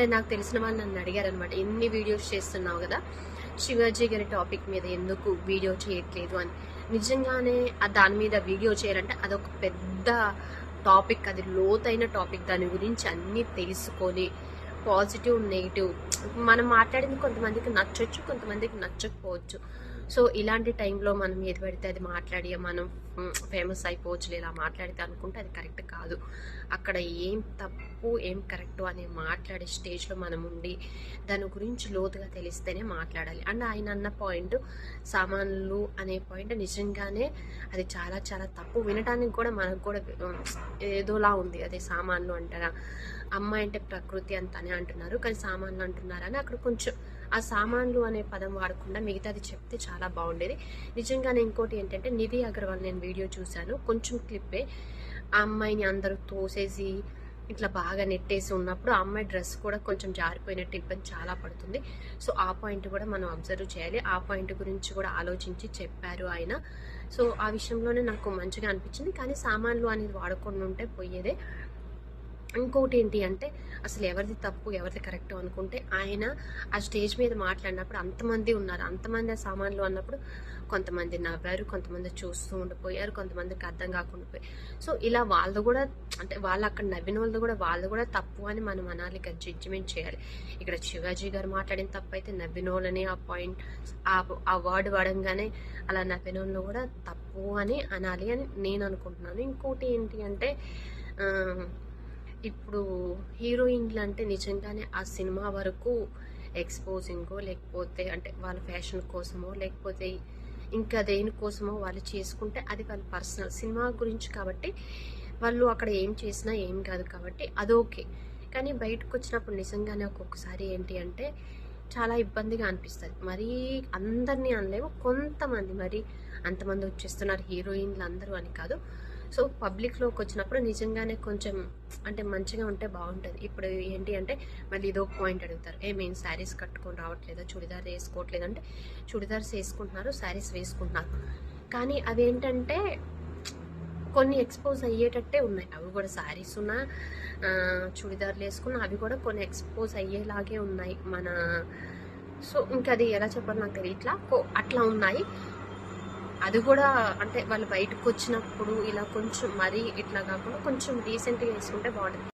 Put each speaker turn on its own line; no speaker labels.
అంటే నాకు తెలిసిన వాళ్ళు నన్ను అడిగారనమాట, ఎన్ని వీడియోస్ చేస్తున్నావు కదా, శివాజీ గారి టాపిక్ మీద ఎందుకు వీడియో చేయట్లేదు అని. నిజంగానే దాని మీద వీడియో చేయాలంటే అదొక పెద్ద టాపిక్, అది లోతైన టాపిక్. దాని గురించి అన్నీ తెలుసుకొని పాజిటివ్ నెగిటివ్ మనం మాట్లాడింది కొంతమందికి నచ్చొచ్చు, కొంతమందికి నచ్చకపోవచ్చు. సో ఇలాంటి టైంలో మనం ఏది పడితే అది మాట్లాడి మనం ఫేమస్ అయిపోవచ్చు ఇలా మాట్లాడితే అనుకుంటే అది కరెక్ట్ కాదు. అక్కడ ఏం తప్పు ఏం కరెక్ట్ అనే మాట్లాడే స్టేజ్లో మనం ఉండి దాని గురించి లోతుగా తెలిస్తేనే మాట్లాడాలి. అండ్ ఆయన అన్న పాయింట్ సామాన్లు అనే పాయింట్ నిజంగానే అది చాలా చాలా తప్పు. వినడానికి కూడా మనకు కూడా ఏదోలా ఉంది. అదే సామాన్లు అంటారా, అమ్మాయి అంటే ప్రకృతి అంతనే అంటున్నారు కానీ సామాన్లు అంటున్నారని అక్కడ కొంచెం ఆ సామాన్లు అనే పదం వాడకుండా మిగతాది చెప్తే చాలా బాగుండేది. నిజంగానే ఇంకోటి ఏంటంటే నిధి అగర్వాల్ నేను వీడియో చూశాను, కొంచెం క్లిప్పే. ఆ అమ్మాయిని అందరూ తోసేసి ఇట్లా బాగా నెట్టేసి ఉన్నప్పుడు ఆ అమ్మాయి డ్రెస్ కూడా కొంచెం జారిపోయినట్టు ఇబ్బంది చాలా పడుతుంది. సో ఆ పాయింట్ కూడా మనం అబ్జర్వ్ చేయాలి. ఆ పాయింట్ గురించి కూడా ఆలోచించి చెప్పారు ఆయన. సో ఆ విషయంలోనే నాకు మంచిగా అనిపించింది. కానీ సామాన్లు అనేది వాడకుండా ఉంటే పోయేదే. ఇంకోటి ఏంటి అంటే అసలు ఎవరిది తప్పు ఎవరిది కరెక్ట్ అనుకుంటే ఆయన ఆ స్టేజ్ మీద మాట్లాడినప్పుడు అంతమంది ఉన్నారు, అంతమంది సామాన్లు అన్నప్పుడు కొంతమంది నవ్వారు, కొంతమంది చూస్తూ ఉండిపోయారు, కొంతమందికి అర్థం కాకుండా పోయి. సో ఇలా వాళ్ళు కూడా అంటే వాళ్ళు అక్కడ నవ్విన వాళ్ళు కూడా తప్పు అని మనం అనాలి, జడ్జిమెంట్ చేయాలి. ఇక్కడ శివాజీ గారు మాట్లాడిన తప్పు అయితే నవ్విన వాళ్ళని ఆ పాయింట్ ఆ వర్డ్ వాడంగానే అలా నవ్విన వాళ్ళు కూడా తప్పు అని అనాలి అని నేను అనుకుంటున్నాను. ఇంకోటి ఏంటి అంటే ఇప్పుడు హీరోయిన్లు అంటే నిజంగానే ఆ సినిమా వరకు ఎక్స్పోజింగో లేకపోతే అంటే వాళ్ళ ఫ్యాషన్ కోసమో లేకపోతే ఇంకా దేనికోసమో వాళ్ళు చేసుకుంటే అది వాళ్ళ పర్సనల్ సినిమా గురించి కాబట్టి వాళ్ళు అక్కడ ఏం చేసినా ఏం కాదు కాబట్టి అదోకే. కానీ బయటకు వచ్చినప్పుడు నిజంగానే ఒక్కొక్కసారి ఏంటి అంటే చాలా ఇబ్బందిగా అనిపిస్తుంది. మరీ అందరినీ అనలేము, కొంతమంది మరి అంతమంది వచ్చేస్తున్నారు హీరోయిన్లు అందరూ అని కాదు. సో పబ్లిక్లోకి వచ్చినప్పుడు నిజంగానే కొంచెం అంటే మంచిగా ఉంటే బాగుంటుంది. ఇప్పుడు ఏంటి అంటే మళ్ళీ ఇదో పాయింట్ అడుగుతారు, మేము శారీస్ కట్టుకొని రావట్లేదా, చుడిదార్ వేసుకోవట్లేదు అంటే చుడిదార్స్ వేసుకుంటున్నారు, శారీస్ వేసుకుంటున్నారు. కానీ అవేంటంటే కొన్ని ఎక్స్పోజ్ అయ్యేటట్టే ఉన్నాయి. అవి కూడా శారీస్ ఉన్నా చుడిదార్లు వేసుకున్నా అవి కూడా కొన్ని ఎక్స్పోజ్ అయ్యేలాగే ఉన్నాయి మన. సో ఇంకా అది ఎలా చెప్పాలి నాకు తెలియదు, ఇట్లా అట్లా ఉన్నాయి. అది కూడా అంటే వాళ్ళు బయటకు వచ్చినప్పుడు ఇలా కొంచెం మరీ ఇట్లా కాకుండా కొంచెం డీసెంట్గా వేసుకుంటే బాగుంటుంది.